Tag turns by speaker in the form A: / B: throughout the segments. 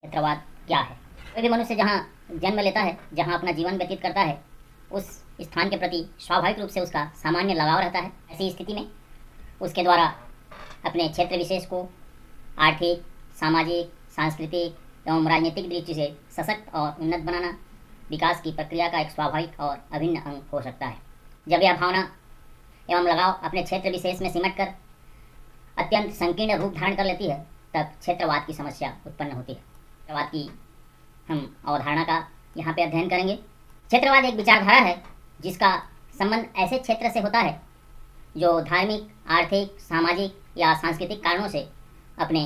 A: क्षेत्रवाद क्या है? कोई भी मनुष्य जहाँ जन्म लेता है, जहाँ अपना जीवन व्यतीत करता है, उस स्थान के प्रति स्वाभाविक रूप से उसका सामान्य लगाव रहता है। ऐसी स्थिति में उसके द्वारा अपने क्षेत्र विशेष को आर्थिक, सामाजिक, सांस्कृतिक एवं राजनीतिक दृष्टि से सशक्त और उन्नत बनाना विकास की प्रक्रिया का एक स्वाभाविक और अभिन्न अंग हो सकता है। जब यह भावना एवं लगाव अपने क्षेत्र विशेष में सिमट कर अत्यंत संकीर्ण रूप धारण कर लेती है, तब क्षेत्रवाद की समस्या उत्पन्न होती है। क्षेत्रवाद की हम अवधारणा का यहाँ पे अध्ययन करेंगे। क्षेत्रवाद एक विचारधारा है जिसका संबंध ऐसे क्षेत्र से होता है जो धार्मिक, आर्थिक, सामाजिक या सांस्कृतिक कारणों से अपने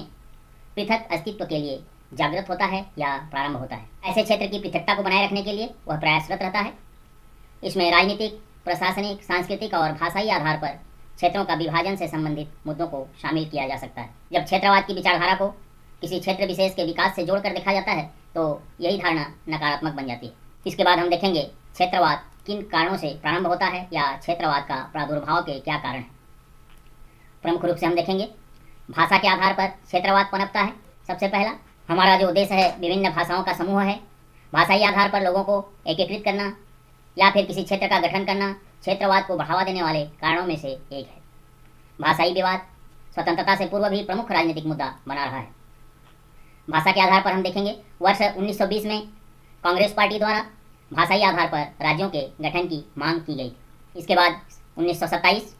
A: पृथक अस्तित्व के लिए जागृत होता है या प्रारंभ होता है। ऐसे क्षेत्र की पृथकता को बनाए रखने के लिए वह प्रयासरत रहता है। इसमें राजनीतिक, प्रशासनिक, सांस्कृतिक और भाषाई आधार पर क्षेत्रों का विभाजन से संबंधित मुद्दों को शामिल किया जा सकता है। जब क्षेत्रवाद की विचारधारा को किसी क्षेत्र विशेष के विकास से जोड़कर देखा जाता है तो यही धारणा नकारात्मक बन जाती है। इसके बाद हम देखेंगे क्षेत्रवाद किन कारणों से प्रारंभ होता है या क्षेत्रवाद का प्रादुर्भाव के क्या कारण हैं। प्रमुख रूप से हम देखेंगे भाषा के आधार पर क्षेत्रवाद पनपता है। सबसे पहला, हमारा जो देश है विभिन्न भाषाओं का समूह है। भाषाई आधार पर लोगों को एकीकृत करना या फिर किसी क्षेत्र का गठन करना क्षेत्रवाद को बढ़ावा देने वाले कारणों में से एक है। भाषाई विवाद स्वतंत्रता से पूर्व भी प्रमुख राजनीतिक मुद्दा बना रहा है। भाषा के आधार पर हम देखेंगे वर्ष 1920 में कांग्रेस पार्टी द्वारा भाषाई आधार पर राज्यों के गठन की मांग की गई। इसके बाद 1927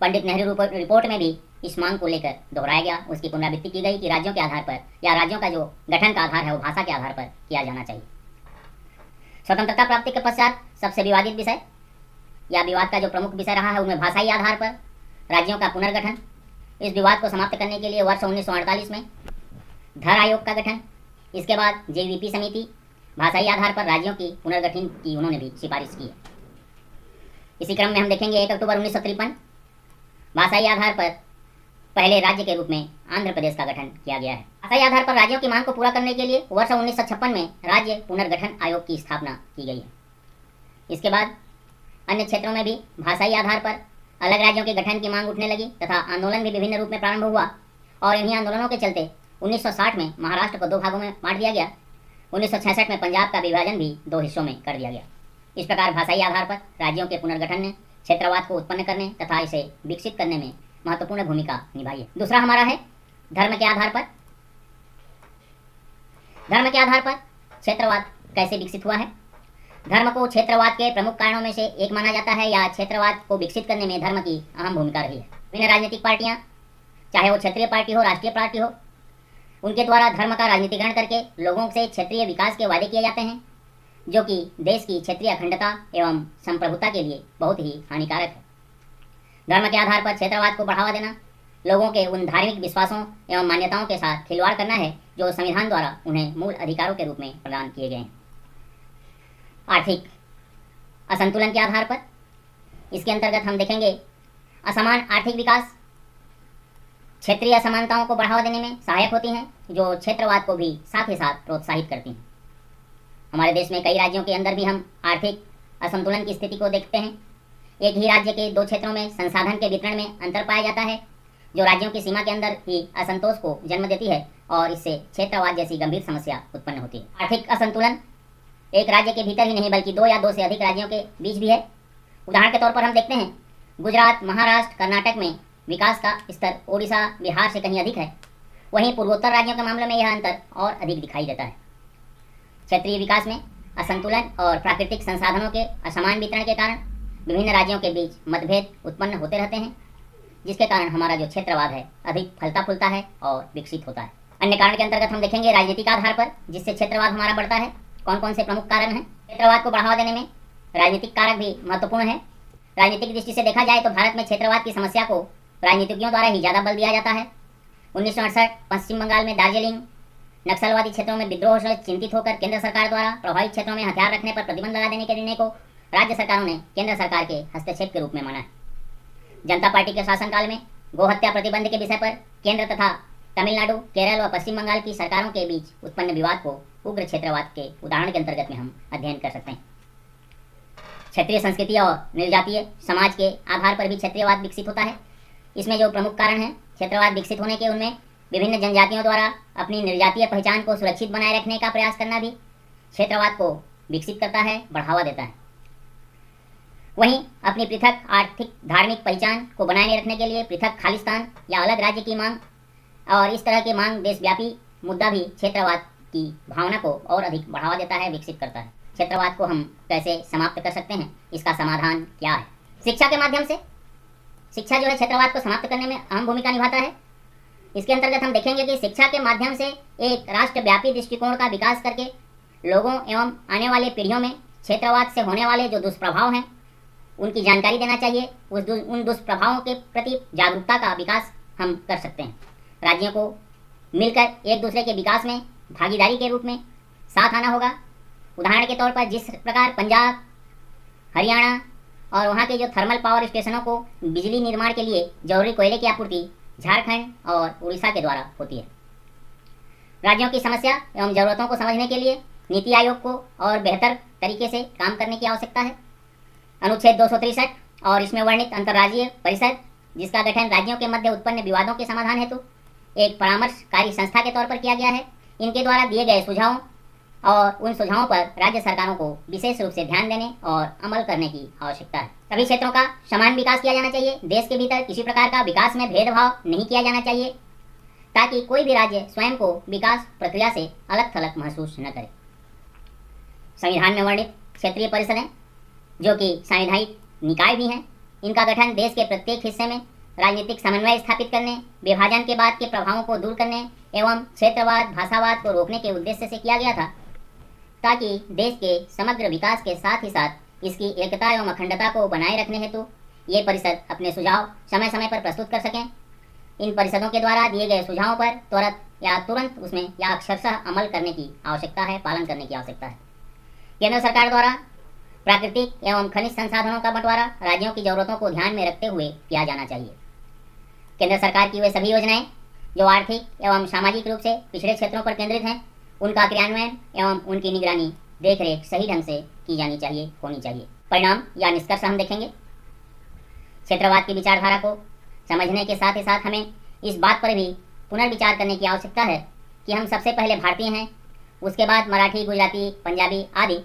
A: पंडित नेहरू रिपोर्ट में भी इस मांग को लेकर दोहराया गया। उसकी पुनरावृत्ति की गई कि राज्यों के आधार पर या राज्यों का जो गठन का आधार है वो भाषा के आधार पर किया जाना चाहिए। स्वतंत्रता प्राप्ति के पश्चात सबसे विवादित विषय या विवाद का जो प्रमुख विषय रहा है उनमें भाषाई आधार पर राज्यों का पुनर्गठन। इस विवाद को समाप्त करने के लिए वर्ष 1948 में धर आयोग का गठन, इसके बाद जेवीपी समिति भाषाई आधार पर राज्यों की पुनर्गठन की उन्होंने भी सिफारिश की है। इसी क्रम में हम देखेंगे 1 अक्टूबर 1953 भाषाई आधार पर पहले राज्य के रूप में आंध्र प्रदेश का गठन किया गया है। भाषाई आधार पर राज्यों की मांग को पूरा करने के लिए वर्ष 1956 में राज्य पुनर्गठन आयोग की स्थापना की गई है। इसके बाद अन्य क्षेत्रों में भी भाषाई आधार पर अलग राज्यों के गठन की मांग उठने लगी तथा आंदोलन भी विभिन्न रूप में प्रारंभ हुआ और इन्हीं आंदोलनों के चलते 1960 में महाराष्ट्र को 2 भागों में बांट दिया गया। 1966 में पंजाब का विभाजन भी 2 हिस्सों में कर दिया गया। इस प्रकार भाषाई आधार पर राज्यों के पुनर्गठन ने क्षेत्रवाद को उत्पन्न करने तथा इसे विकसित करने में महत्वपूर्ण भूमिका निभाई है। दूसरा हमारा है धर्म के आधार पर। धर्म के आधार पर क्षेत्रवाद कैसे विकसित हुआ है? धर्म को क्षेत्रवाद के प्रमुख कारणों में से एक माना जाता है या क्षेत्रवाद को विकसित करने में धर्म की अहम भूमिका रही है। विभिन्न राजनीतिक पार्टियां, चाहे वो क्षेत्रीय पार्टी हो, राष्ट्रीय पार्टी हो, उनके द्वारा धर्म का राजनीतिकरण करके लोगों से क्षेत्रीय विकास के वादे किए जाते हैं जो कि देश की क्षेत्रीय अखंडता एवं संप्रभुता के लिए बहुत ही हानिकारक है। धर्म के आधार पर क्षेत्रवाद को बढ़ावा देना लोगों के उन धार्मिक विश्वासों एवं मान्यताओं के साथ खिलवाड़ करना है जो संविधान द्वारा उन्हें मूल अधिकारों के रूप में प्रदान किए गए हैं। आर्थिक असंतुलन के आधार पर, इसके अंतर्गत हम देखेंगे असमान आर्थिक विकास क्षेत्रीय असमानताओं को बढ़ावा देने में सहायक होती हैं जो क्षेत्रवाद को भी साथ ही साथ प्रोत्साहित करती हैं। हमारे देश में कई राज्यों के अंदर भी हम आर्थिक असंतुलन की स्थिति को देखते हैं। एक ही राज्य के 2 क्षेत्रों में संसाधन के वितरण में अंतर पाया जाता है जो राज्यों की सीमा के अंदर ही असंतोष को जन्म देती है और इससे क्षेत्रवाद जैसी गंभीर समस्या उत्पन्न होती है। आर्थिक असंतुलन एक राज्य के भीतर ही नहीं बल्कि 2 या 2 से अधिक राज्यों के बीच भी है। उदाहरण के तौर पर हम देखते हैं गुजरात, महाराष्ट्र, कर्नाटक में विकास का स्तर ओडिशा, बिहार से कहीं अधिक है। वहीं पूर्वोत्तर राज्यों के मामले में यह अंतर और अधिक दिखाई देता है। क्षेत्रीय विकास में असंतुलन और प्राकृतिक संसाधनों के असमान वितरण के कारण विभिन्न राज्यों के बीच मतभेद उत्पन्न होते रहते हैं जिसके कारण हमारा जो क्षेत्रवाद है अधिक फलता फूलता है और विकसित होता है। अन्य कारण के अंतर्गत हम देखेंगे राजनीतिक आधार पर जिससे क्षेत्रवाद हमारा बढ़ता है। कौन कौन से प्रमुख कारण हैं? क्षेत्रवाद को बढ़ावा देने में राजनीतिक कारक भी महत्वपूर्ण है। राजनीतिक दृष्टि से देखा जाए तो भारत में क्षेत्रवाद की समस्या को राजनीतिज्ञों द्वारा ही ज़्यादा बल दिया जाता है। 1968 पश्चिम बंगाल में दार्जिलिंग नक्सलवादी क्षेत्रों में विद्रोह से चिंतित होकर केंद्र सरकार द्वारा प्रभावित क्षेत्रों में हथियार रखने पर प्रतिबंध लगा देने के निर्णय को राज्य सरकारों ने केंद्र सरकार के हस्तक्षेप के रूप में माना है। जनता पार्टी के शासनकाल में गोहत्या प्रतिबंध के विषय पर केंद्र तथा तमिलनाडु, केरल व पश्चिम बंगाल की सरकारों के बीच उत्पन्न विवाद को उग्र क्षेत्रवाद के उदाहरण के अंतर्गत में हम अध्ययन कर सकते हैं। क्षेत्रीय संस्कृति और निर्जातीय समाज के आधार पर भी क्षेत्रीयवाद विकसित होता है। इसमें जो प्रमुख कारण हैं क्षेत्रवाद विकसित होने के, उनमें विभिन्न जनजातियों द्वारा अपनी निर्जातीय पहचान को सुरक्षित बनाए रखने का प्रयास करना भी क्षेत्रवाद को विकसित करता है, बढ़ावा देता है। वहीं अपनी पृथक आर्थिक धार्मिक पहचान को बनाए रखने के लिए पृथक खालिस्तान या अलग राज्य की मांग और इस तरह की मांग देशव्यापी मुद्दा भी क्षेत्रवाद की भावना को और अधिक बढ़ावा देता है, विकसित करता है। क्षेत्रवाद को हम कैसे समाप्त कर सकते हैं, इसका समाधान क्या है? शिक्षा के माध्यम से। शिक्षा जो है क्षेत्रवाद को समाप्त करने में अहम भूमिका निभाता है। इसके अंतर्गत हम देखेंगे कि शिक्षा के माध्यम से एक राष्ट्रव्यापी दृष्टिकोण का विकास करके लोगों एवं आने वाले पीढ़ियों में क्षेत्रवाद से होने वाले जो दुष्प्रभाव हैं उनकी जानकारी देना चाहिए। उन दुष्प्रभावों के प्रति जागरूकता का विकास हम कर सकते हैं। राज्यों को मिलकर एक दूसरे के विकास में भागीदारी के रूप में साथ आना होगा। उदाहरण के तौर पर जिस प्रकार पंजाब, हरियाणा और वहाँ के जो थर्मल पावर स्टेशनों को बिजली निर्माण के लिए जरूरी कोयले की आपूर्ति झारखंड और उड़ीसा के द्वारा होती है। राज्यों की समस्या एवं जरूरतों को समझने के लिए नीति आयोग को और बेहतर तरीके से काम करने की आवश्यकता है। अनुच्छेद 263 और इसमें वर्णित अंतर्राज्यीय परिषद, जिसका गठन राज्यों के मध्य उत्पन्न विवादों के समाधान हेतु एक परामर्शकारी संस्था के तौर पर किया गया है, इनके द्वारा दिए गए सुझावों और उन सुझावों पर राज्य सरकारों को विशेष रूप से ध्यान देने और अमल करने की आवश्यकता है। सभी क्षेत्रों का समान विकास किया जाना चाहिए। देश के भीतर किसी प्रकार का विकास में भेदभाव नहीं किया जाना चाहिए, ताकि कोई भी राज्य स्वयं को विकास प्रक्रिया से अलग थलग महसूस न करे। संविधान में वर्णित क्षेत्रीय परिषदें, जो कि सांविधानिक निकाय भी हैं, इनका गठन देश के प्रत्येक हिस्से में राजनीतिक समन्वय स्थापित करने, विभाजन के बाद के प्रभावों को दूर करने एवं क्षेत्रवाद, भाषावाद को रोकने के उद्देश्य से किया गया था, ताकि देश के समग्र विकास के साथ ही साथ इसकी एकता एवं अखंडता को बनाए रखने हेतु ये परिषद अपने सुझाव समय समय पर प्रस्तुत कर सकें। इन परिषदों के द्वारा दिए गए सुझावों पर त्वरित या तुरंत उसमें या अक्षरशः अमल करने की आवश्यकता है, पालन करने की आवश्यकता है। केंद्र सरकार द्वारा प्राकृतिक एवं खनिज संसाधनों का बंटवारा राज्यों की जरूरतों को ध्यान में रखते हुए किया जाना चाहिए। केंद्र सरकार की वे सभी योजनाएं जो आर्थिक एवं सामाजिक रूप से पिछड़े क्षेत्रों पर केंद्रित हैं, उनका क्रियान्वयन एवं उनकी निगरानी देखरेख सही ढंग से की जानी चाहिए, होनी चाहिए। परिणाम या निष्कर्ष हम देखेंगे। क्षेत्रवाद की विचारधारा को समझने के साथ ही साथ हमें इस बात पर भी पुनर्विचार करने की आवश्यकता है कि हम सबसे पहले भारतीय हैं, उसके बाद मराठी, गुजराती, पंजाबी आदि।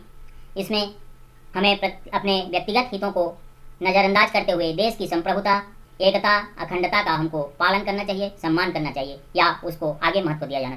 A: इसमें हमें अपने व्यक्तिगत हितों को नज़रअंदाज करते हुए देश की संप्रभुता, एकता, अखंडता का हमको पालन करना चाहिए, सम्मान करना चाहिए या उसको आगे महत्व दिया जाना चाहिए।